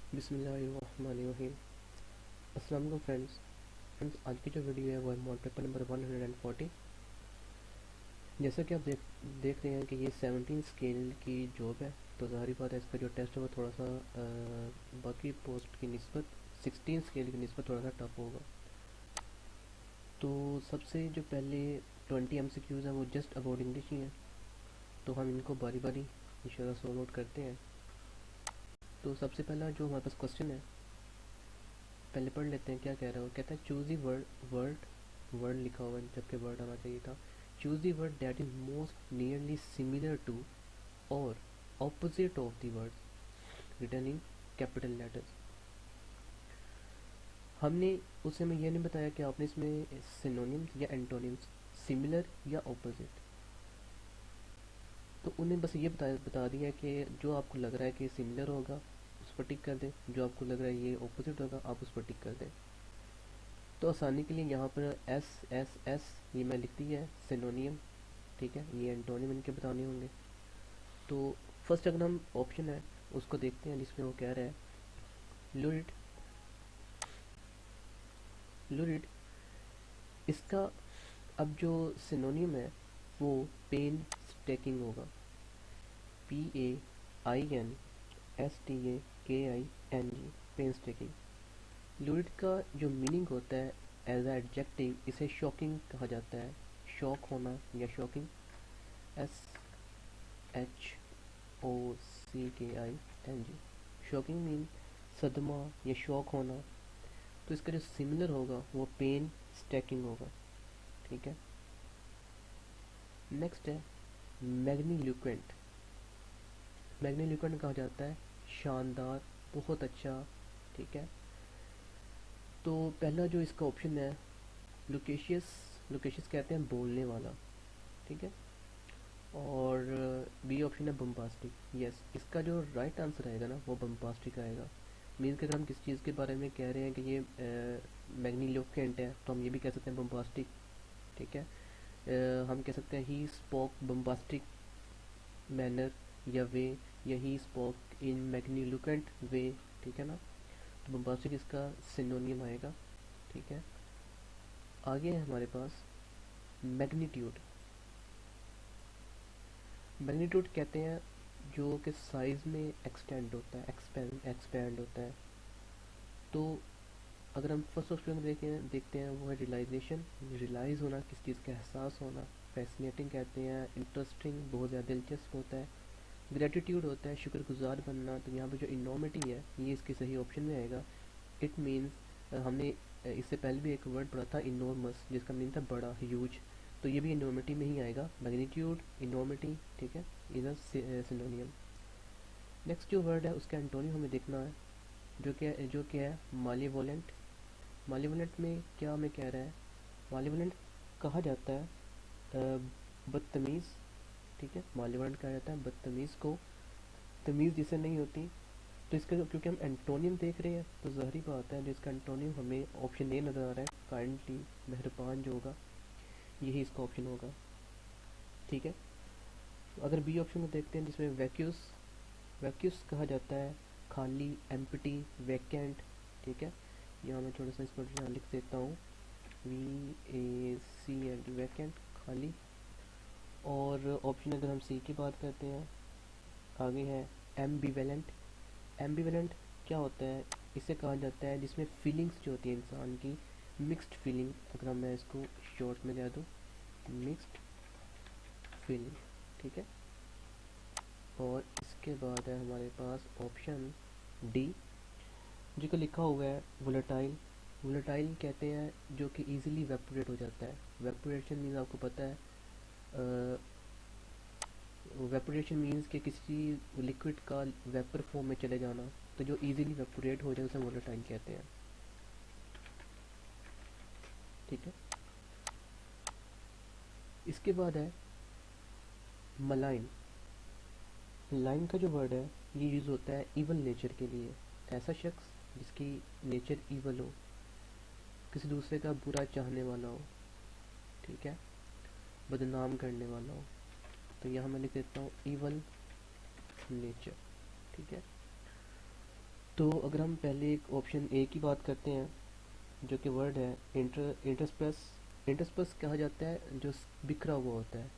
बिस्मिल्लाहिर्रहमानिर्रहीम। अस्सलाम वालेकुम फ्रेंड्स, आज की जो वीडियो है वो है मॉडल पेपर नंबर 140। जैसा कि आप देख रहे हैं कि ये 17 स्केल की जॉब है, तो ज़ाहिर बात है इसका जो टेस्ट है वो थोड़ा सा बाकी पोस्ट की निस्बत 16 स्केल की निस्बत थोड़ा सा टफ होगा। तो सबसे जो पहले 20 MCQs हैं वो जस्ट अबाउट इंग्लिश ही हैं, तो हम इनको बारी बारी इंशाल्लाह सॉल्व आउट करते हैं। तो सबसे पहला जो हमारे पास क्वेश्चन है, पहले पढ़ लेते हैं क्या कह रहा है। वो कहता है चूज दी वर्ड वर्ड लिखा हुआ है जबकि वर्ड आना चाहिए था। Choose the word that is most nearly similar to और opposite of the word written in capital letters. हमने उस समय यह नहीं बताया कि आपने इसमें सिनोनिम्स या एंटोनिम्स, सिमिलर या ऑपोजिट, तो उन्हें बस ये बता दिया कि जो आपको लग रहा है कि सिमिलर होगा उस पर टिक कर दें, जो आपको लग रहा है ये ऑपोजिट होगा आप उस पर टिक कर दें। तो आसानी के लिए यहाँ पर एस एस एस ये मैं लिख दिया है सिनोनियम, ठीक है, ये एंटोनिम इनके बताने होंगे। तो फर्स्ट अगर हम ऑप्शन है उसको देखते हैं जिसमें वो कह रहा है लुरिड। लुरिड इसका अब जो सिनोनियम है वो पेन स्टेकिंग होगा, PAINSTAKING, पेन स्टेकिंग। लुरिड का जो मीनिंग होता है एज एडजेक्टिव इसे शॉकिंग कहा जाता है, शॉक होना या शॉकिंग, SHOCKING। शॉकिंग मीन सदमा या शॉक होना। तो इसका जो सिमिलर होगा वो पेन स्टैकिंग होगा, ठीक है। नेक्स्ट है मैग्नील्यूकेंट। मैग्नील्यूकेंट कहा जाता है शानदार, बहुत अच्छा, ठीक है। तो पहला जो इसका ऑप्शन है लोकेशियस, लोकेशियस कहते हैं बोलने वाला, ठीक है। और बी ऑप्शन है बम्बास्टिक। यस, इसका जो राइट आंसर आएगा ना वो बम्बास्टिक आएगा। मीन्स कि अगर हम किसी चीज़ के बारे में कह रहे हैं कि ये मैग्नीलोकेंट है तो हम ये भी कह सकते हैं बम्बास्टिक, ठीक है। हम कह सकते हैं ही स्पोक बम्बास्टिक मैनर या वे, या ही स्पोक इन मैग्नीलोकेंट वे, ठीक है ना। तो बम्बास्टिक इसका सिनोनियम आएगा, ठीक है। आगे है हमारे पास मैग्नीट्यूड। मैग्नीट्यूड कहते हैं जो कि साइज़ में एक्सटेंड होता है, एक्सपैंड होता है। तो अगर हम फर्स्ट ऑप्शन में देखते हैं वो है रियलाइजेशन, रियलाइज़ होना, किस चीज़ का एहसास होना। फैसिनेटिंग कहते हैं इंटरेस्टिंग, बहुत ज़्यादा दिलचस्प होता है। ग्रेटिट्यूड होता है शुक्रगुजार बनना। तो यहाँ पर जो इनॉमिटी है ये इसके सही ऑप्शन में आएगा। इट मीन्स हमने इससे पहले भी एक वर्ड पढ़ा था इनॉर्मस, जिसका मीन था बड़ा, ह्यूज। तो ये भी इनॉमिटी में ही आएगा, मैग्नीट्यूड इनॉमिटी, ठीक है, इज अ सिनोनियम। नेक्स्ट जो वर्ड है उसका एंटोनिम हमें देखना है, जो क्या है मालीवोलेंट। मालीवोलेंट में क्या हमें कह रहा है, मालीवोलेंट कहा जाता है बदतमीज़, ठीक है। मालीवोलेंट कहा जाता है बदतमीज़ को, तमीज़ जिसे नहीं होती। तो इसका क्योंकि हम एंटोनियम देख रहे हैं तो ज़ाहिर बात है जो इसका एंटोनियम हमें ऑप्शन ए नज़र आ रहा है, काइंडली, मेहरबान जो होगा यही इसका ऑप्शन होगा, ठीक है। अगर बी ऑप्शन को देखते हैं जिसमें वैक्यूस, वैक्यूस कहा जाता है खाली, एम्प्टी, वैकेंट, ठीक है। यहाँ मैं थोड़ा सा इसको यहाँ लिख देता हूँ, VACNT, वैकेंट, खाली। और ऑप्शन अगर हम सी की बात करते हैं, आगे है एम्बीवेलेंट। एम्बीवेलेंट क्या होता है, इसे कहा जाता है जिसमें फीलिंग्स जो होती है इंसान की, मिक्स्ड फीलिंग। अगर मैं इसको शॉर्ट में कह दूँ, मिक्स्ड फीलिंग, ठीक है। और इसके बाद है हमारे पास ऑप्शन डी, जो कि लिखा हुआ है वोलेटाइल। वोलेटाइल कहते हैं जो कि इजीली वेपोरेट हो जाता है। वेपोरेशन मीन्स आपको पता है, वेपोरेशन मीन्स कि किसी लिक्विड का वेपर फॉर्म में चले जाना, तो जो इजीली वेपोरेट हो जाए उसे वोलेटाइल कहते हैं, ठीक है। इसके बाद है मलाइन। लाइन का जो वर्ड है ये यूज़ होता है इवल नेचर के लिए, ऐसा शख्स जिसकी नेचर इवल हो, किसी दूसरे का बुरा चाहने वाला हो, ठीक है, बदनाम करने वाला हो। तो यहाँ मैं लिख देता हूँ इवल नेचर, ठीक है। तो अगर हम पहले एक ऑप्शन ए की बात करते हैं, जो कि वर्ड है इंटरस्पर्स। इंटरस्पर्स कहा जाता है जो बिखरा हुआ होता है।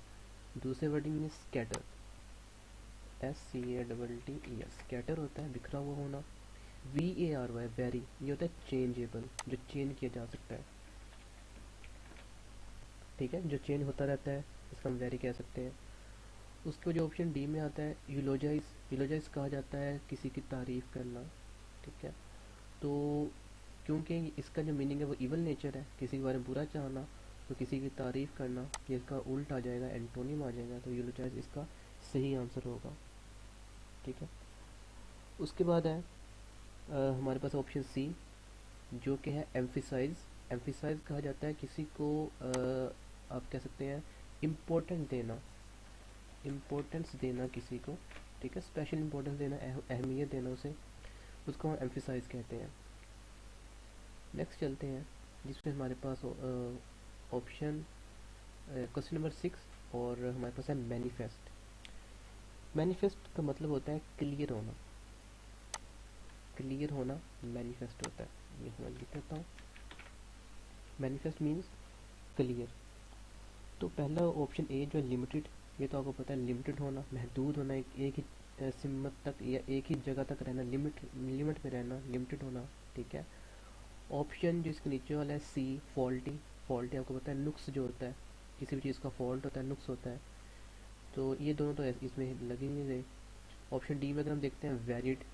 दूसरे वर्डिंग में स्कैटर, SCATTER, स्कैटर होता है बिखरा हुआ होना। VARY, वेरी, ये होता है चेंजेबल, जो चेंज किया जा सकता है। ठीक है, जो चेंज होता रहता है, इसका हम वेरी कह सकते हैं। उसके जो ऑप्शन डी में आता है यूलोजाइज। यूलोजाइज कहा जाता है किसी की तारीफ करना। ठीक है, तो क्योंकि इसका जो मीनिंग है वो इवल नेचर है, किसी के बारे में बुरा चाहना, तो किसी की तारीफ करना, ये इसका उल्ट आ जाएगा, एंटोनिम आ जाएगा, तो यूलोजाइज इसका सही आंसर होगा। ठीक है, उसके बाद है हमारे पास ऑप्शन सी, जो कि है एम्फिसाइज। एम्फिसाइज कहा जाता है किसी को आप कह सकते हैं इम्पोर्टेंट देना, इम्पोर्टेंस देना किसी को। ठीक है, स्पेशल इम्पोर्टेंस देना, अहमियत देना उसे, उसको हम एम्फिसाइज कहते हैं। नेक्स्ट चलते हैं, जिसमें हमारे पास ऑप्शन क्वेश्चन नंबर 6 और हमारे पास है मैनिफेस्ट। मैनिफेस्ट का मतलब होता है क्लियर होना, क्लियर होना मैनिफेस्ट होता है। ये मैं लिख देता हूँ, मैनिफेस्ट मीन्स क्लियर। तो पहला ऑप्शन ए जो है लिमिटेड, ये तो आपको पता है, लिमिटेड होना, महदूद होना, एक ही सीमित तक या एक ही जगह तक रहना, लिमिट में रहना, लिमिटेड होना। ठीक है, ऑप्शन जो इसके नीचे वाला है सी, फॉल्टी। फॉल्टी आपको पता है नुक्स जो होता है, किसी भी चीज़ का फॉल्ट होता है, नुक्स होता है, तो ये दोनों तो इसमें लग ही नहीं रहे। ऑप्शन डी में अगर हम देखते हैं वेरिड।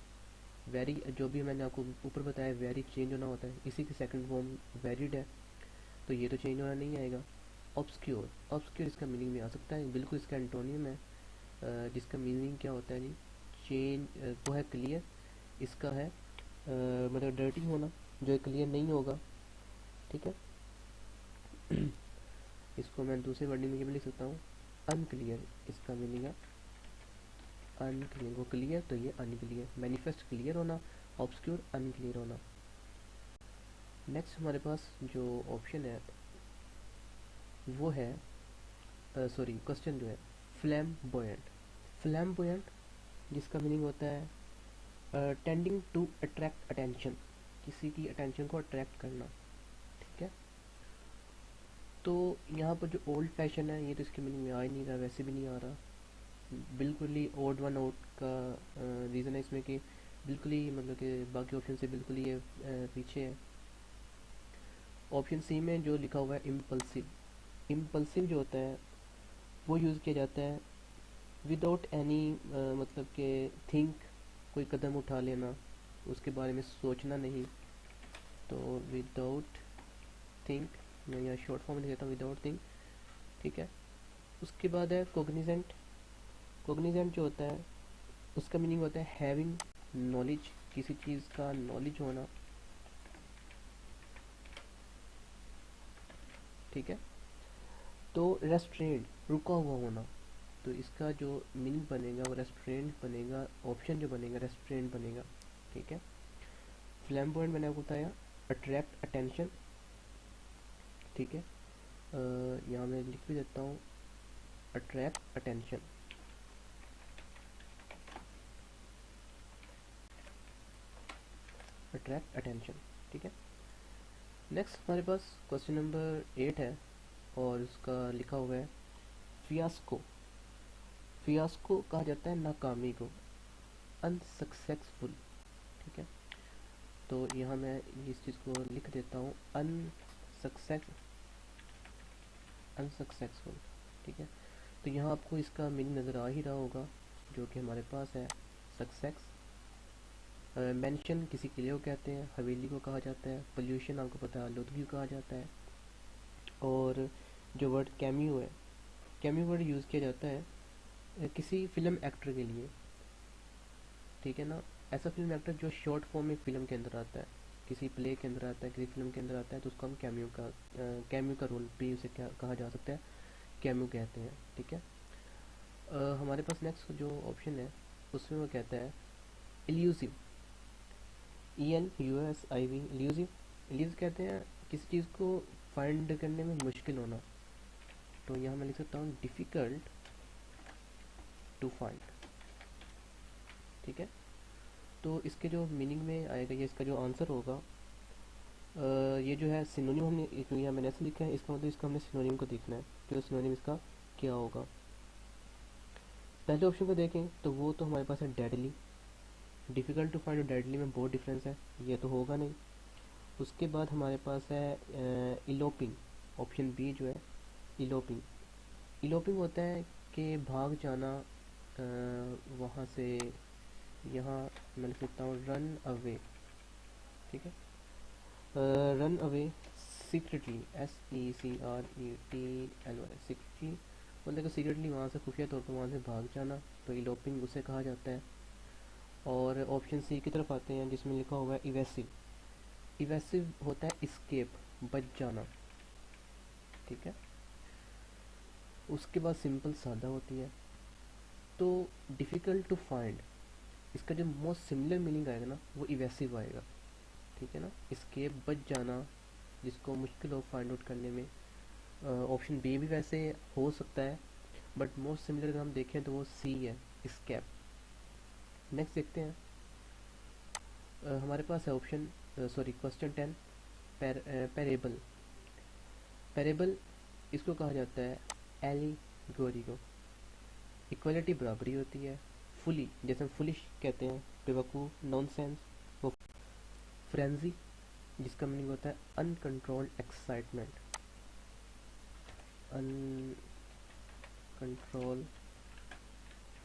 वेरी, जो भी मैंने आपको ऊपर बताया, वेरी चेंज होना होता है, इसी की सेकंड फॉर्म वेरिड है, तो ये तो चेंज होना नहीं आएगा। ऑब्सक्योर, ऑब्सक्योर इसका मीनिंग में आ सकता है, बिल्कुल इसका एंटोनियम है, जिसका मीनिंग क्या होता है जी, चेंज, वो है क्लियर। इसका है मतलब डर्टी होना, जो क्लियर नहीं होगा। ठीक है, इसको मैं दूसरे वर्डिंग में ये भी लिख सकता हूँ, अनक्लियर, इसका मीनिंग है अनक्लियर। वो क्लियर तो ये अनक्लियर, मैनिफेस्ट क्लियर होना, ऑब्सक्योर अनक्लियर होना। नेक्स्ट हमारे पास जो ऑप्शन है वो है, सॉरी क्वेश्चन जो है फ्लैम्बोयंट। फ्लैम्बोयंट जिसका मीनिंग होता है टेंडिंग टू अट्रैक्ट अटेंशन, किसी की अटेंशन को अट्रैक्ट करना। ठीक है, तो यहाँ पर जो ओल्ड फैशन है, ये तो इसके मीनिंग में आ ही नहीं रहा, वैसे भी नहीं आ रहा, बिल्कुल ही ओड वन आउट का रीज़न है इसमें कि बिल्कुल ही मतलब कि बाकी ऑप्शन से बिल्कुल ही ये पीछे है। ऑप्शन सी में जो लिखा हुआ है इम्पल्सिव, इम्पल्सिव जो होता है वो यूज़ किया जाता है विदाउट एनी, मतलब कि थिंक, कोई कदम उठा लेना, उसके बारे में सोचना नहीं, तो विदाउट थिंक, मैं यहाँ शॉर्ट फॉर्म लिख देता हूँ विदाउट थिंक। ठीक है, उसके बाद है कोग्निजेंट। कोग्निजेंट जो होता है उसका मीनिंग होता है हैविंग नॉलेज, किसी चीज़ का नॉलेज होना। ठीक है, तो रेस्ट्रेंट, रुका हुआ होना, तो इसका जो मीनिंग बनेगा वो रेस्ट्रेंट बनेगा, ऑप्शन जो बनेगा रेस्ट्रेंट बनेगा। ठीक है, फ्लैम्बॉयंट मैंने आपको बताया अट्रैक्ट अटेंशन। ठीक है, यहाँ मैं लिख भी देता हूँ अट्रैक्ट अटेंशन। Attract attention. ठीक है, नेक्स्ट हमारे पास क्वेश्चन नंबर 8 है और उसका लिखा हुआ है फियास्को। फियास्को कहा जाता है नाकामी को, अनसक्सेसफुल। ठीक है, तो यहाँ मैं इस चीज़ को लिख देता हूँ अनसक्सेसफुल। ठीक है, तो यहाँ आपको इसका मीनिंग नज़र आ ही रहा होगा, जो कि हमारे पास है सक्सेस। मेंशन किसी किले को कहते हैं, हवेली को कहा जाता है, पोल्यूशन आपको पता है आलूदगी को कहा जाता है। और जो वर्ड कैमियो है, कैमियो वर्ड यूज़ किया जाता है किसी फिल्म एक्टर के लिए। ठीक है ना, ऐसा फिल्म एक्टर जो शॉर्ट फॉर्म में फिल्म के अंदर आता है, किसी प्ले के अंदर आता है, किसी फिल्म के अंदर आता है, तो उसको हम कैमियो का रोल भी उसे क्या कहा जा सकता है, कैमियो कहते हैं। ठीक है, हमारे पास नेक्स्ट जो ऑप्शन है उसमें वो कहता है इल्यूसिव, ELUSIV, इल्यूसिव। इल्यूसिव कहते हैं किसी चीज़ को फाइंड करने में मुश्किल होना, तो यहाँ मैं लिख सकता हूँ डिफ़िकल्ट टू फाइंड। ठीक है, तो इसके जो मीनिंग में आएगा, ये इसका जो आंसर होगा, ये जो है सिनोनिम, हमने क्योंकि यहाँ मैंने ऐसे लिखा है, इसका मतलब इसका हमने सिनोनिम को देखना है, तो सिनोनिम इसका क्या होगा। पहले ऑप्शन को देखें तो वो तो हमारे पास है डेडली। डिफ़िकल्ट टू फाइंड और डेडली में बहुत डिफरेंस है, ये तो होगा नहीं। उसके बाद हमारे पास है इलोपिंग। ऑप्शन बी जो है इलोपिंग। इलोपिंग होता है कि भाग जाना, वहाँ से यहाँ मैं लिख सकता हूँ रन अवे। ठीक है, run away secretly, SECRETLY, secretly मतलब कि सीक्रेटली वहाँ से खुफिया तौर पर वहाँ से भाग जाना, तो इलोपिंग उसे कहा जाता है। और ऑप्शन सी की तरफ आते हैं जिसमें लिखा हुआ है इवेसिव। इवेसिव होता है इस्केप, बच जाना। ठीक है, उसके बाद सिंपल सादा होती है। तो डिफ़िकल्ट टू फाइंड, इसका जो मोस्ट सिमिलर मीनिंग आएगा ना वो इवेसिव आएगा। ठीक है ना, इस्केप बच जाना, जिसको मुश्किल हो फाइंड आउट करने में। ऑप्शन बी भी वैसे हो सकता है, बट मोस्ट सिमिलर अगर हम देखें तो वो सी है, स्कैप। नेक्स्ट देखते हैं। हमारे पास है option sorry question 10, parable. Parable इसको कहा जाता है एलिगोरी को। इक्वलिटी बराबरी होती है। फुली जैसे हम फुलिश कहते हैं, बेवकूफ़, नॉनसेंस। वो फ्रेंजी जिसका मीनिंग होता है अनकंट्रोल्ड एक्साइटमेंट, अनकंट्रोल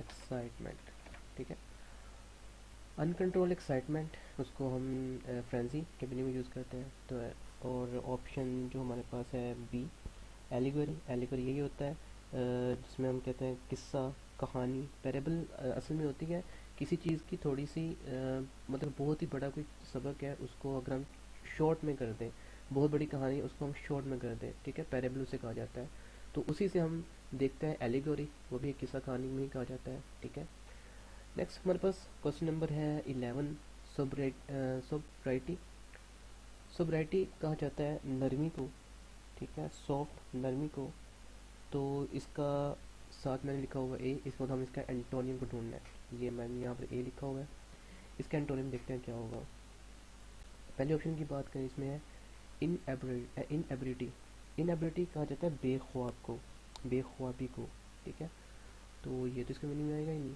एक्साइटमेंट। ठीक है, अनकंट्रोल एक्साइटमेंट उसको हम फ्रेंजी के मीनिंग में यूज़ करते हैं। तो और ऑप्शन जो हमारे पास है बी एलिगोरी। एलिगोरी यही होता है जिसमें हम कहते हैं किस्सा, कहानी। पैरेबल असल में होती है किसी चीज़ की थोड़ी सी मतलब बहुत ही बड़ा कोई सबक है, उसको अगर हम शॉर्ट में कर दें, बहुत बड़ी कहानी है उसको हम शॉर्ट में कर दें, ठीक है, पैरेबल उसे कहा जाता है। तो उसी से हम देखते हैं एलिगोरी, वो भी एक किस्सा कहानी में ही कहा जाता है। ठीक है, नेक्स्ट हमारे पास क्वेश्चन नंबर है 11, सोब्राइटी। सोब्राइटी कहा जाता है नरमी को। ठीक है, सॉफ्ट नरमी को। तो इसका साथ मैंने लिखा हुआ ए, इसको हम इसका एंटोनियम को ढूंढना है, ये मैंने यहाँ पर ए लिखा हुआ है। इसका एंटोनियम देखते हैं क्या होगा। पहले ऑप्शन की बात करें, इसमें है इनएबिलिटी। इनएबिलिटी कहा जाता है बेख्वाब को, बेख्वाबी को। ठीक है, तो ये तो इसके मीनिंग में आएगा ही नहीं।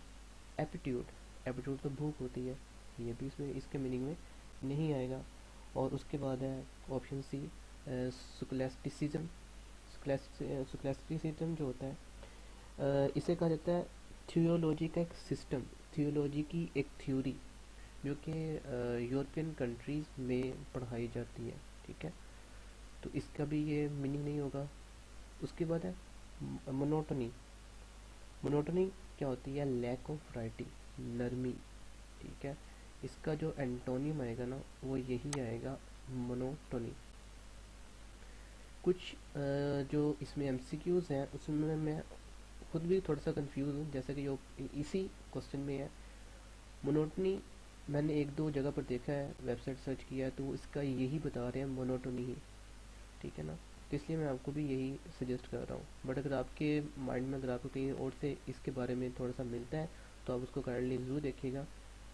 एप्टीट्यूड, एप्टीट्यूड तो भूख होती है, ये भी इसमें इसके मीनिंग में नहीं आएगा। और उसके बाद है ऑप्शन सी स्कोलास्टिसिज्म। स्कोलास्टिसिज्म जो होता है इसे कहा जाता है थियोलॉजी का एक सिस्टम, थियोलॉजी की एक थ्योरी जो कि यूरोपियन कंट्रीज़ में पढ़ाई जाती है। ठीक है, तो इसका भी ये मीनिंग नहीं होगा। उसके बाद है मोनोटनी। मोनोटनी क्या होती है, लैक ऑफ वैरायटी, नरमी। ठीक है, इसका जो एंटोनियम आएगा ना वो यही आएगा, मोनोटोनी। कुछ जो इसमें एमसीक्यूज़ हैं उसमें मैं खुद भी थोड़ा सा कंफ्यूज हूँ, जैसे कि जो इसी क्वेश्चन में है मोनोटनी, मैंने एक दो जगह पर देखा है, वेबसाइट सर्च किया है तो इसका यही बता रहे हैं मोनोटोनी ही। ठीक है ना, तो इसलिए मैं आपको भी यही सजेस्ट कर रहा हूँ। बट अगर आपके माइंड में अगर आपको कहीं और से इसके बारे में थोड़ा सा मिलता है तो आप उसको काइंडली ज़रूर देखिएगा।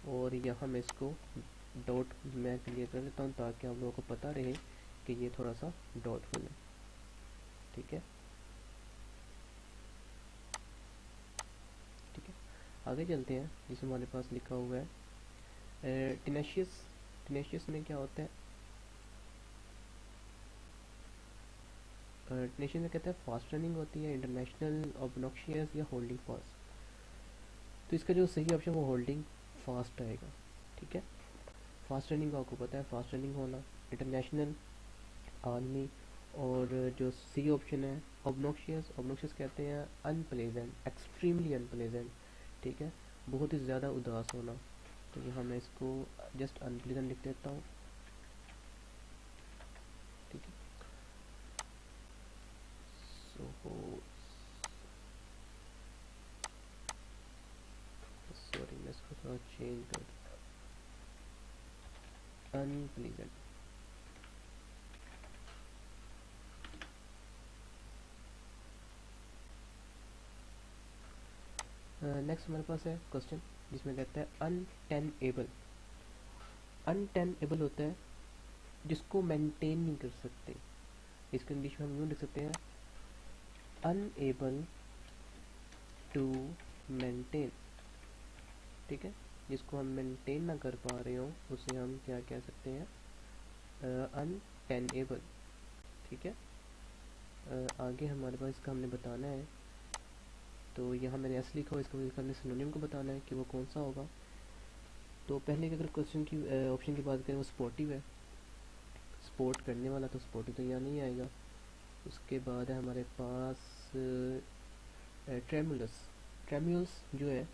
और यहाँ मैं इसको डाउट मैं क्लियर कर देता हूँ ताकि आप लोगों को पता रहे कि ये थोड़ा सा डाउटफुल है। ठीक है, ठीक है, आगे चलते हैं। जिसमें हमारे पास लिखा हुआ है टिनेशियस। टिनेशियस में क्या होता है, टिनेशियस में कहता है फास्ट रनिंग होती है, इंटरनेशनल, ऑब्नॉक्शियस या होल्डिंग फास्ट। तो इसका जो सही ऑप्शन वो होल्डिंग फास्ट आएगा। ठीक है, फास्ट रनिंग का आपको पता है, फास्ट रनिंग होना, इंटरनेशनल, आर्मी। और जो सी ऑप्शन है ऑब्नॉक्शियस, ऑब्नॉक्शियस कहते हैं अनप्लेजेंट, एक्सट्रीमली अनप्लेजेंट। ठीक है, बहुत ही ज़्यादा उदास होना। तो यहाँ मैं इसको जस्ट अनप्लेजेंट लिख देता हूँ। ठीक है, सो सॉरी मैं इसको थोड़ा चेंज कर देता हूँ, अनप्लेजेंट। नेक्स्ट हमारे पास है क्वेश्चन जिसमें कहता है अनटेनेबल। अनटेनेबल होता है जिसको मेंटेन नहीं कर सकते, इसको इंग्लिश में हम यूँ लिख सकते हैं, अनएबल टू मेंटेन। ठीक है, जिसको हम मेंटेन ना कर पा रहे हो उसे हम क्या कह सकते हैं, अनटेनेबल। ठीक है, आगे हमारे पास इसका हमने बताना है, तो यहाँ मैंने एस लिखा हो, इसको हमने सिनोनिम को बताना है कि वो कौन सा होगा। तो पहले अगर क्वेश्चन की ऑप्शन की बात करें, वो स्पोर्टिव है, स्पोर्ट करने वाला, तो स्पोर्टिव तो यहाँ नहीं आएगा। उसके बाद है हमारे पास ट्रेमुलस। ट्रेमुलस जो है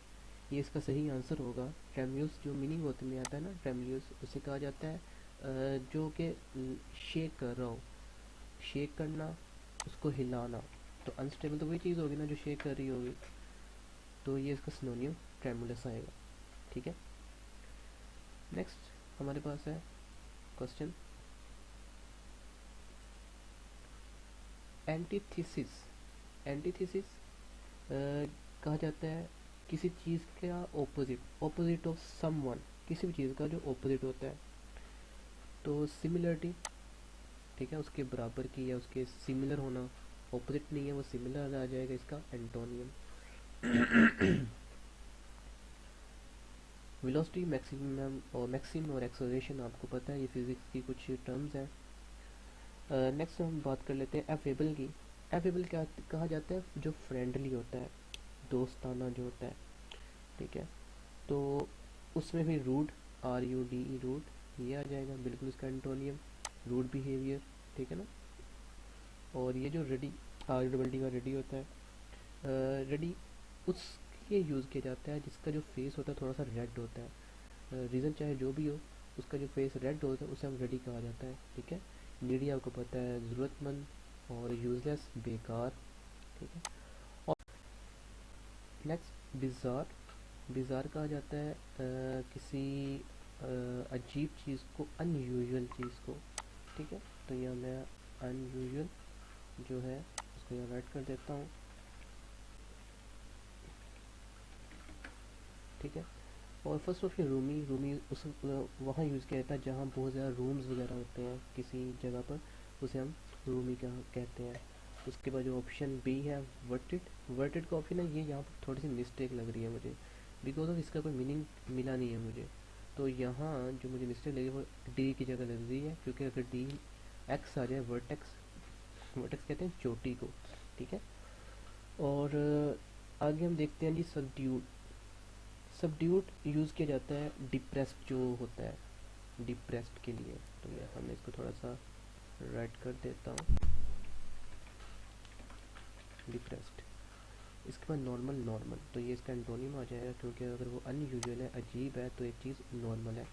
ये इसका सही आंसर होगा। ट्रेमुलस जो मीनिंग होते में आता है ना, ट्रेमुलस उसे कहा जाता है जो कि शेक कर रहा हो, शेक करना, उसको हिलाना। तो अनस्टेबल तो वही चीज़ होगी ना जो शेक कर रही होगी, तो ये इसका सिनोनियम ट्रेमुलस आएगा। ठीक है, नेक्स्ट हमारे पास है क्वेश्चन एंटीथेसिस। एंटीथेसिस कहा जाता है किसी चीज़ का ऑपोजिट, ऑपोजिट ऑफ समवन, किसी भी चीज़ का जो ऑपोजिट होता है। तो सिमिलरिटी, ठीक है, उसके बराबर की या उसके सिमिलर होना, ऑपोजिट नहीं है वो सिमिलर आ जाएगा इसका एंटोनियम। वेलोसिटी, मैक्सिमम और मैक्सिमम और एक्सेलरेशन आपको पता है, ये फिजिक्स की कुछ टर्म्स हैं। नेक्स्ट हम बात कर लेते हैं एफेबल की। एफेबल क्या कहा जाता है, जो फ्रेंडली होता है, दोस्ताना जो होता है। ठीक है, तो उसमें भी rude, R U D E, rude ये आ जाएगा बिल्कुल इसका एंटोनियम, रूड बिहेवियर। ठीक है ना, और ये जो रेडी, आर डबल डी का रेडी होता है, रेडी उसके यूज़ किया जाता है जिसका जो फेस होता है थोड़ा सा रेड होता है, रीज़न चाहे जो भी हो, उसका जो फेस रेड होता है उसे हम रेडी कहा जाता है। ठीक है, नीडी आपको पता है ज़रूरतमंद और यूजलेस, बेकार। ठीक है, और नेक्स्ट बिज़ार। बिज़ार कहा जाता है किसी अजीब चीज़ को, अनयूजुअल चीज़ को। ठीक है, तो यहाँ मैं अनयूजुअल जो है उसको यहाँ राइट कर देता हूँ। ठीक है, और फर्स्ट ऑप्शन रूमी। रूमी उस वहाँ यूज़ किया जाता है जहाँ बहुत ज़्यादा रूम्स वगैरह होते हैं किसी जगह पर, उसे हम रूमी कहते हैं। उसके बाद जो ऑप्शन बी है वर्टेड। वर्टेड का ऑप्शन है, ये यहाँ पर थोड़ी सी मिस्टेक लग रही है मुझे, बिकॉज ऑफ इसका कोई मीनिंग मिला नहीं है मुझे। तो यहाँ जो मुझे मिस्टेक लगी वो डी की जगह लग रही है, क्योंकि अगर डी एक्स आ जाए, वर्टेक्स, वर्टेक्स कहते हैं चोटी को। ठीक है, और आगे हम देखते हैं जी सबड्यूड। सबड्यूड यूज़ किया जाता है डिप्रेस्ड जो होता है, डिप्रेस्ड के लिए। तो मैं हमने इसको थोड़ा सा राइट कर देता हूँ, डिप्रेस्ड। इसके बाद नॉर्मल। नॉर्मल तो ये इसका एंटोनिम आ जाएगा, क्योंकि अगर वो अनयूजुअल है, अजीब है, तो एक चीज़ नॉर्मल है।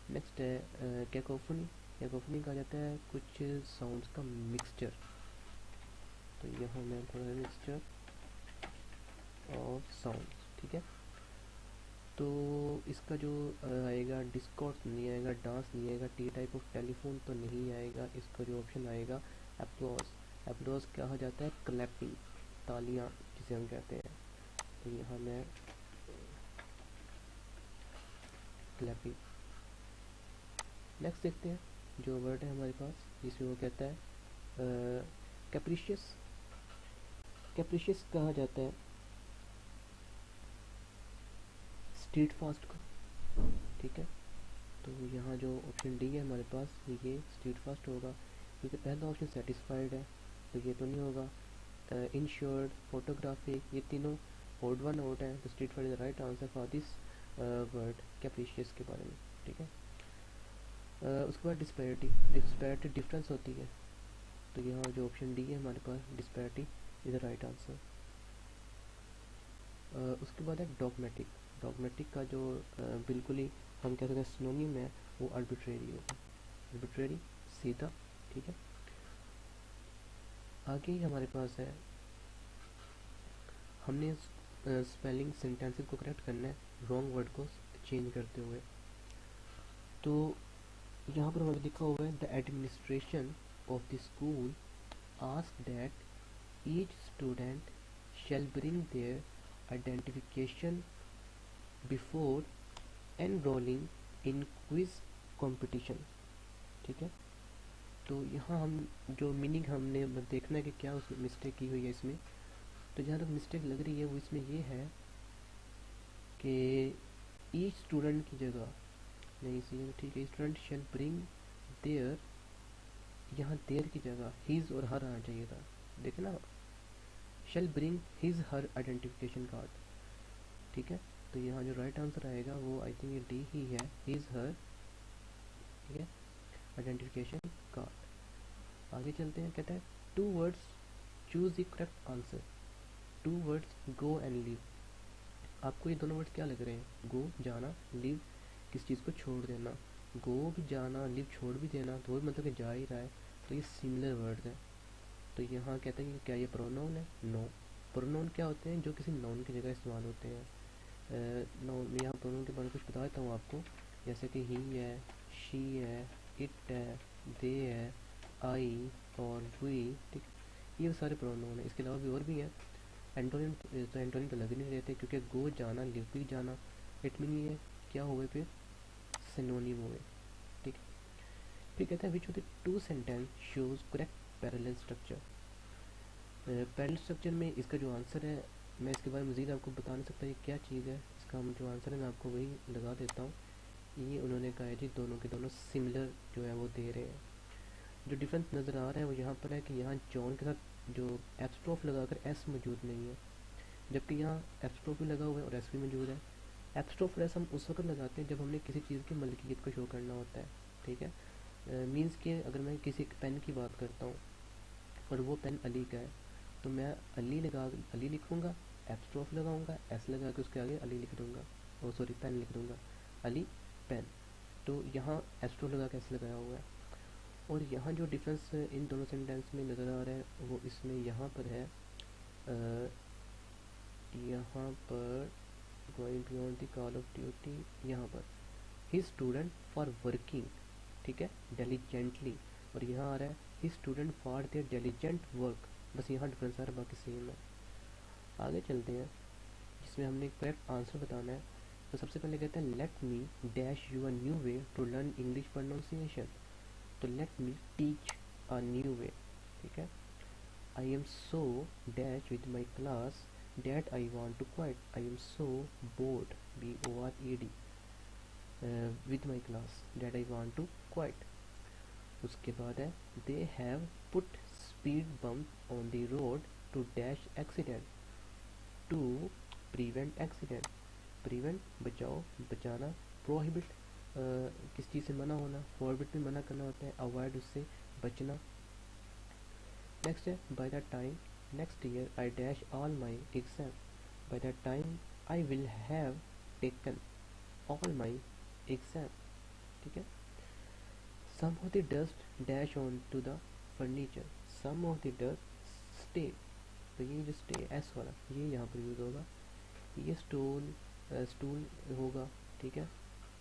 नेक्स्ट है कैकोफनी। कैकोफनी कहा जाता है कुछ साउंड्स का मिक्सचर। तो यहाँ मैं थोड़ा मिक्सचर ऑफ साउंड्स। ठीक है, तो इसका जो आएगा डिस्कॉर्ड नहीं आएगा, डांस नहीं आएगा, टी टाइप ऑफ टेलीफोन तो नहीं आएगा। इसका जो ऑप्शन आएगा एप्लॉज। एप्लॉज कहा जाता है क्लैपिंग, तालियां जिसे हम कहते हैं। तो यहाँ मैं क्लैपिंग। नेक्स्ट देखते हैं जो वर्ड है हमारे पास जिसमें वो कहता है कैप्रिशियस। कैप्रिशियस कहा जाता है स्ट्रीट फास्ट को। ठीक है, तो यहाँ जो ऑप्शन डी है हमारे पास, ये स्ट्रीट फास्ट होगा, क्योंकि पहला ऑप्शन सेटिस्फाइड है, तो ये तो नहीं होगा। इंश्योर्ड, फोटोग्राफिक, ये तीनों ओड वन आउट है, तो street fight is the right answer for this word capricious के बारे में। ठीक है, उसके बाद डिस्पैरिटी। डिस्पैरिटी डिफरेंस होती है, तो यहाँ जो ऑप्शन डी है हमारे पास, disparity is the right answer. उसके बाद है डॉगमेटिक। डॉगमेटिक का जो बिल्कुल ही हम कह सकते हैं सिनोनिम है, वो आर्बिट्रेरी होगा, आर्बिट्रेरी, सीधा। ठीक है, आगे ही हमारे पास है, हमने स्पेलिंग सेंटेंसेस को करेक्ट करना है रॉन्ग वर्ड को चेंज करते हुए। तो यहाँ पर हमारे लिखा हुआ है the administration of the school ask that each student shall bring their identification before enrolling in quiz competition, ठीक है। तो यहाँ हम जो मीनिंग हमने देखना है कि क्या उसमें मिस्टेक की हुई है इसमें। तो जहाँ तक मिस्टेक लग रही है वो इसमें ये है कि ईच स्टूडेंट की जगह नहीं, सी ठीक है, स्टूडेंट शैल ब्रिंग देयर, यहाँ देयर की जगह हिज और हर आना चाहिए था। देखे ना, shall bring his her identification card, ठीक है। तो यहाँ जो राइट आंसर आएगा वो आई थिंक ये डी ही है, हिज हर, ठीक है, आइडेंटिफिकेशन कार्ड। आगे चलते हैं, कहता है two words choose the correct answer. Two words go and leave. आपको ये दोनों वर्ड्स क्या लग रहे हैं? गो जाना, लीव किस चीज़ को छोड़ देना। गो भी जाना, लीव छोड़ भी देना, तो मतलब कि जा ही रहा है, तो ये सिमिलर वर्ड्स हैं। तो यहाँ कहते हैं कि क्या ये प्रोनाउन है? नो। प्रोनाउन क्या होते हैं? जो किसी नाउन की जगह इस्तेमाल होते हैं। नाउन में यहाँ प्रोनाउन के बारे में कुछ बता देता हूँ आपको, जैसे कि ही है, शी है, इट है, दे है, आई और वी, ठीक। ये सारे प्रोनाउन हैं। इसके अलावा भी और भी हैं। एंटोनिम तो एंटोनिम तो लग नहीं रहते, क्योंकि गो जाना, लिव भी जाना, इट मीन ये क्या हुए, फिर सिनोनिम हुए, ठीक। फिर कहता है which of the two sentence shows correct parallel structure. Parallel structure में इसका जो आंसर है, मैं इसके बारे में मज़ीद आपको बता नहीं सकता ये क्या चीज़ है। इसका जो आंसर है मैं आपको वही लगा देता हूँ। ये उन्होंने कहा है जी दोनों के दोनों सिमिलर जो है वो दे रहे हैं। जो डिफरेंस नज़र आ रहा है वो यहाँ पर है कि यहाँ जॉन के साथ जो एप्स्ट्रोफ लगाकर एस मौजूद नहीं है, जबकि यहाँ एप्स्ट्रोफ भी लगा हुआ है और एस भी मौजूद है। एप्स्ट्रोफ एस हम उस वक्त लगाते हैं जब हमने किसी चीज़ की मलकियत को शो करना होता है, ठीक है। मीन्स के अगर मैं किसी पेन की बात करता हूँ और वो पेन अली का है, तो मैं अली लिखूँगा, एप्स्ट्रोफ लगाऊंगा, एस लगा के उसके आगे अली लिख दूंगा, ओ सॉरी पेन लिख दूंगा, अली पेन। तो यहाँ एप्स्ट्रोफ लगा के एस लगाया हुआ है। और यहाँ जो डिफरेंस इन दोनों सेंटेंस में नज़र आ रहा है वो इसमें यहाँ पर है, यहाँ पर going beyond the call of duty, यहाँ पर ही स्टूडेंट फॉर वर्किंग, ठीक है, डेलीजेंटली, और यहाँ आ रहा है ही student for their diligent work. बस यहाँ डिफरेंस आ रहा है, बाकी सेम है। आगे चलते हैं जिसमें हमने करेक्ट आंसर बताना है। तो सबसे पहले कहते हैं let me dash you a new way to learn English pronunciation. तो let me teach a new way, ठीक है। I am so dash with my class that I want to quit. I am so bored, BORED, with my class that I want to quit। उसके बाद है they have put speed bump on the road to dash accident, to prevent accident। prevent बचाओ, बचाना, prohibit किस चीज़ से मना होना, forbid में मना करना होता है, avoid उससे बचना। नेक्स्ट है by the time next year I dash all my exam। by the time I will have taken all my exam, ठीक है। some of the dust dash on to the furniture, some of the dust stay। तो ये जो stay s वाला ये यहाँ पर use होगा। ये स्टूल होगा, ठीक है।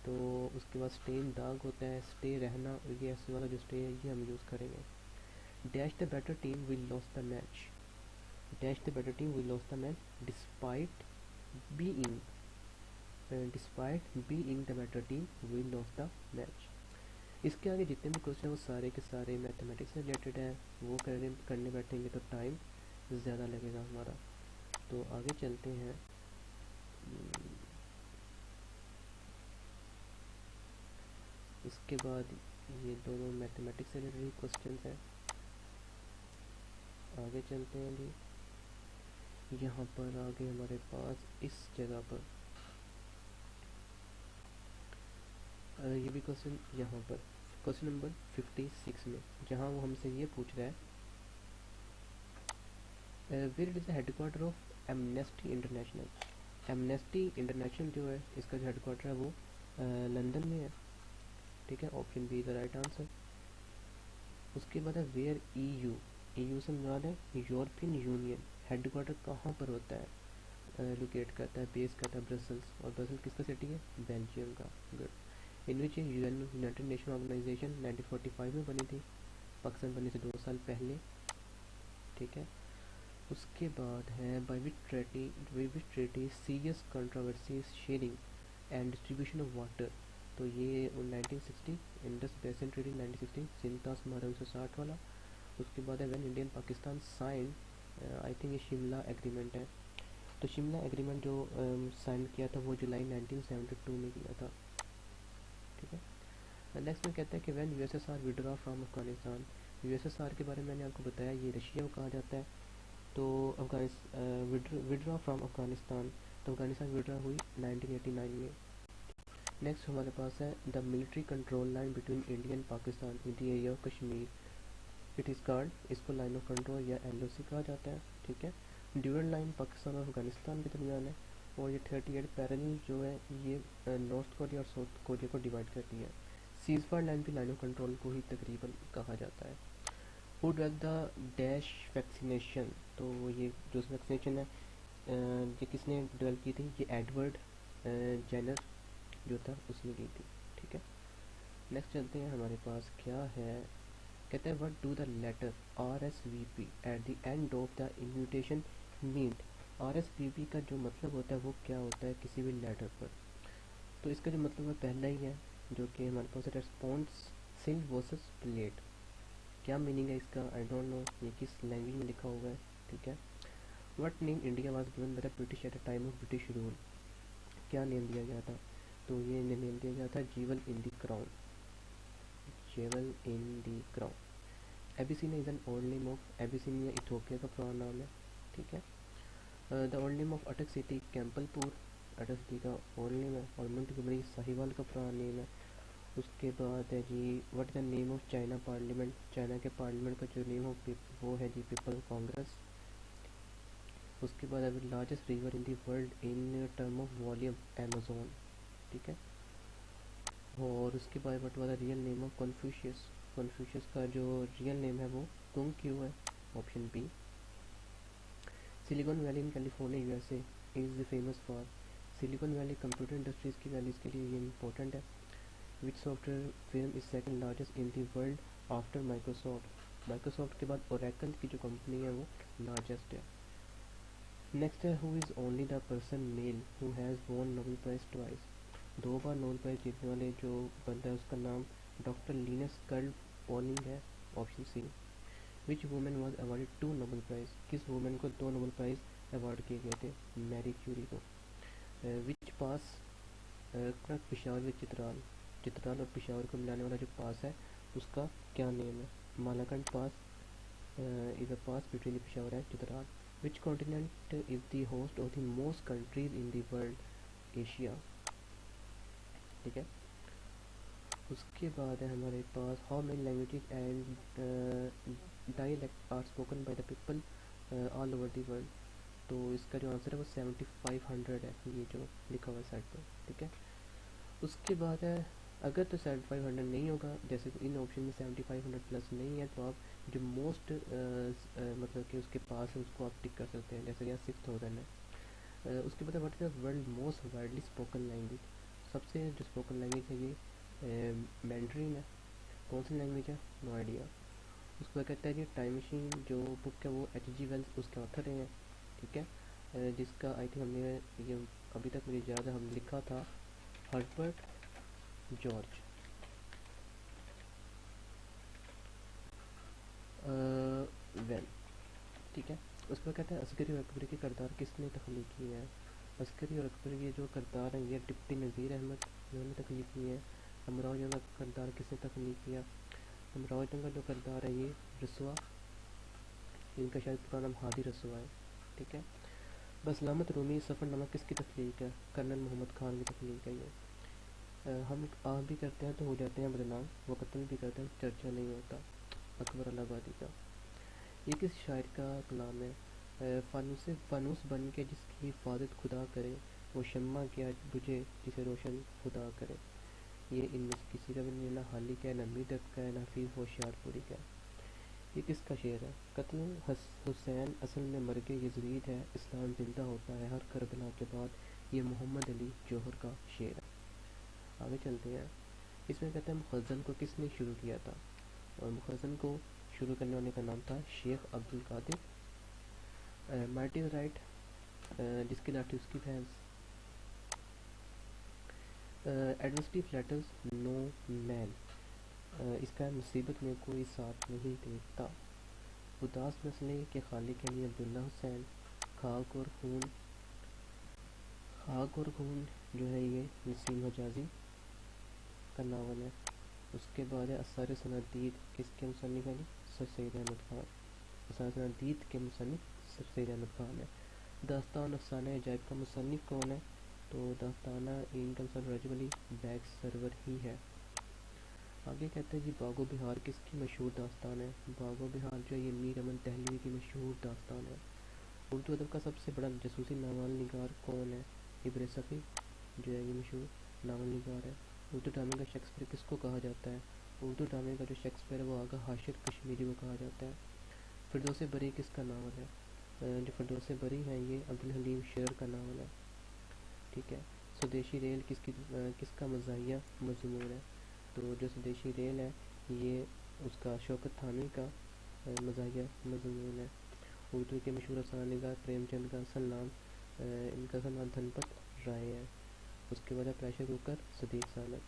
तो उसके बाद स्टेन दाग होता है, स्टे रहना, और ये s वाला जो स्टे है ये हम यूज़ करेंगे। Dash the better team will loss the match, dash the better team will loss the match despite being, despite being the better team will loss the match. इसके आगे जितने भी क्वेश्चन वो सारे के सारे मैथमेटिक्स से रिलेटेड है, वो करने बैठेंगे तो टाइम ज़्यादा लगेगा हमारा। तो आगे चलते हैं। इसके बाद ये दोनों मैथमेटिक्स से रिलेटेड क्वेश्चन हैं। आगे चलते हैं जी। यहाँ पर आगे हमारे पास इस जगह पर ये भी क्वेश्चन, यहाँ पर क्वेश्चन नंबर 56 में, जहाँ वो हमसे ये पूछ रहा है where is the headquarter of Amnesty International. Amnesty International जो है इसका जो हेडक्वार्टर है वो लंदन में है, ठीक है। Option be the right answer. उसके बाद है वेयर EU से मुराद है यूरोपियन यूनियन, हेडक्वार्टर कहाँ पर होता है, लोकेट करता है, बेस करता है ब्रसल्स, और ब्रसल्स किसका सिटी है? बेल्जियम का। गुड। इन विच यूनाइटेड नेशन ऑर्गेनाइजेशन 1945 में बनी थी, पाकिस्तान बनने से 2 साल पहले, ठीक है। उसके बाद है by which treaty serious controversies sharing and distribution of water. तो ये 1960 इंडस बेसिन ट्रीटी 1960, सिंता स्मारक 1960 वाला। उसके बाद है when Indian Pakistan sign, I think ये शिमला एग्रीमेंट है। तो शिमला एग्रीमेंट जो साइन किया था वो जुलाई 1972 में किया था, ठीक है। नेक्स्ट में कहता है कि when USSR withdraw from Afghanistan. USSR के बारे में मैंने आपको बताया, ये रशिया को कहा जाता है। तो विड्रॉ फ्रॉम अफगानिस्तान, तो अफगानिस्तान विड्रॉ हुई 1989 में। नेक्स्ट हमारे पास है the military control line between India and Pakistan in the area of Kashmir, it is called, इसको लाइन ऑफ कंट्रोल या एलओसी कहा जाता है, ठीक है। ड्यूरल लाइन पाकिस्तान और अफगानिस्तान के दरमियान है, और ये 38 पैरेलल जो है ये नॉर्थ कोरिया और साउथ कोरिया को डिवाइड करती है। सीज फायर लाइन भी लाइन ऑफ कंट्रोल को ही तकरीबन कहा जाता है। Who drug the dash vaccination, तो ये जो वैक्सीनेशन है ये किसने डेवलप की थी, ये एडवर्ड जेनर जो था उसने की थी, ठीक है। नेक्स्ट चलते हैं, हमारे पास क्या है, कहते हैं what do the letter RSVP at the end of the invitation mean. RSVP का जो मतलब होता है वो क्या होता है किसी भी लेटर पर। तो इसका जो मतलब है पहला ही है जो कि हमारे पास रेस्पॉन्स सिल वर्सेस प्लेट। क्या मीनिंग है इसका, आई डोंट नो ये किस लैंग्वेज में लिखा हुआ है, ठीक है। What name India was given by the British at the time of British rule, क्या नेम दिया गया था, तो ये नेम दिया गया था jewel in the crown, jewel in the crown. Abyssinia is an old name of, Abyssinia Ethiopia का पुराना नाम है, ठीक है। The old name of Attock city Campbellpur, Attock city का ओल्ड नेम है। और मोंटगोमरी साहिवाल का पुराना नेम है। उसके बाद है G what the name of China parliament, China के पार्लियामेंट का जो नेम ऑफ वो है जी पीपल कांग्रेस। उसके बाद है largest river in the world in term of volume Amazon, ठीक है। और उसके बाद what was the real name of Confucius, Confucius का जो रियल नेम है वो कुंग क्यू है, option B. Silicon Valley in California USA is famous for, Silicon Valley computer industries की वैलीज़ के लिए ये इंपॉर्टेंट है। Which software film is second largest in the world after Microsoft, Microsoft के बाद ओरेकल की जो कंपनी है वो लार्जेस्ट है। नेक्स्ट है who is only the person male who has won Nobel Prize twice, 2 बार नोबेल प्राइज जीतने वाले जो बंदा है उसका नाम डॉक्टर लिनस कर्ल पॉनिंग है, option C. Which women was awarded 2 Nobel Prize, किस वुमेन को 2 नोबेल प्राइज अवार्ड किए गए थे, मैरी क्यूरी को। विच पास पिशावर विद चित्राल, चित्राल और पिशावर को मिलाने वाला जो पास है उसका क्या नेम है, Malakand pass is a pass between Peshawar and Chitral. Which continent is the host of the most countries in the world, Asia, ठीक है। उसके बाद है हमारे पास how many languages and dialect are spoken by the people all over the world, तो इसका जो आंसर है वो 7500 है, ये जो लिखा हुआ है साइड पर, ठीक है। उसके बाद है अगर तो 7500 नहीं होगा, जैसे इन ऑप्शन में 7500 प्लस नहीं है, तो आप जो मोस्ट मतलब कि उसके पास है उसको आप टिक कर सकते हैं, जैसे यहाँ 6000 है। उसके बाद what is the world most widely spoken language, सबसे जो स्पोकन लैंग्वेज है ये मैंड्रीन है। कौन सी लैंग्वेज है, नो आइडिया। उसके बाद कहता है कि टाइम मशीन जो बुक है वो H.G. वेल्स उसके ऑथर हैं, ठीक है। जिसका आई थिंक हमने ये अभी तक मुझे याद है हमने लिखा था हर्बर्ट जॉर्ज वेल, ठीक है। उस पर कहते हैं अस्करी और अकबरी के किरदार किसने तख्लीक किए हैं, अस्करी और अकबरी के जो किरदार हैं ये डिप्टी नज़ीर अहमद इन्होंने तख्लीक किए हैं। अमराव जंग का किरदार किसने तख्लीक किया, अमराव जंग का जो किरदार है ये रसवा, इनका शायद पूरा नाम हादी रसवा है, ठीक है। बसलामत रूमी सफ़रनामा किसकी तख्लीक है, कर्नल मोहम्मद खान की तख्लीक है ये। हम आप भी करते हैं तो हो जाते हैं बदनाम, वो कत्ल भी करते हैं चर्चा नहीं होता, अकबर अलाहाबादी का। ये किस शायर का कलाम है, फानूस फानूस बन के जिसकी हिफाजत खुदा करे, वो शम्मा क्या बुझे जिसे रोशन खुदा करे। ये इनमें से किसी का भी नहीं, ना हाली का है, ना मीदक का है, ना हफीज़ होशियारपुरी का है। ये किसका शेर है, कत्ल हुसैन असल में मर्ग यज़ीद है, इस्लाम जिंदा होता है हर करबला के बाद, ये मोहम्मद अली जौहर का शेर है। आगे चलते हैं, इसमें कहते हैं मुखज़न को किसने शुरू किया था, और मुखज़न को शुरू करने वाले का नाम था Sheikh Abdul Qadir. Might is right, जिसकी लाठी उसकी भैंस। एडवर्सिटी फ्लैटर्स नो मैन, इसका मुसीबत में कोई साथ नहीं देता। उदास मसले के खालिक अली अब्दुल्ला हुसैन। खाक और खून, खाक और खून जो है ये नसीम हजाजी का नावल है। उसके बाद है असार सनादीद, किसके मुसन्निफ है जी? सर सैयद अहमद खान। असार सनादीद के मुसन्निफ सर सैयद अहमद खान है। दास्तान अफसाना अजायब का मुसन्निफ कौन है? तो दास्ताना इनका मुसन्निफ रजब अली बैग सरवर ही है। आगे कहते हैं जी बागो बिहार किसकी मशहूर दास्तान है? बागो बिहार जो है ये मीर अमन दहलवी की मशहूर दास्तान है। उर्दू अदब का सबसे बड़ा जासूसी नावल निगार कौन है? इब्र सफ़ी जो है ये मशहूर नावल निगार है। उर्दू ड्रामे का शेक्सपियर किसको कहा जाता है? उर्दू ड्रामे का जो शेक्सपियर है वो आगा हाशिर कश्मीरी को कहा जाता है। फिरदौस बरी किसका नावल है? जो फिरदौस बरी है ये अब्दुल हलीम शेर का नावल है। ठीक है। स्वदेशी रेल किसका मज़ाहिया मजमून है? तो जो स्वदेशी रेल है ये उसका शौकत थानवी का मज़ाहिया मजमून है। उर्दू के मशहूर अफसानेगार प्रेमचंद का असल नाम, इनका असल नाम धनपत राय है। उसके बाद है प्रेशर कुकर सदीक सालक।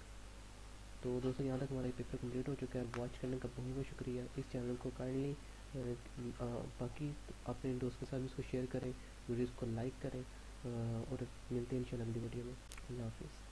तो दोस्तों यहाँ तक हमारा पेपर कंप्लीट हो चुका है। वॉच करने का बहुत बहुत शुक्रिया। इस चैनल को काइंडली बाकी अपने दोस्त के साथ भी इसको शेयर करें, वीडियोज़ को लाइक करें और मिलते हैं इंशाल्लाह अगली वीडियो में। अल्लाह हाफिज़।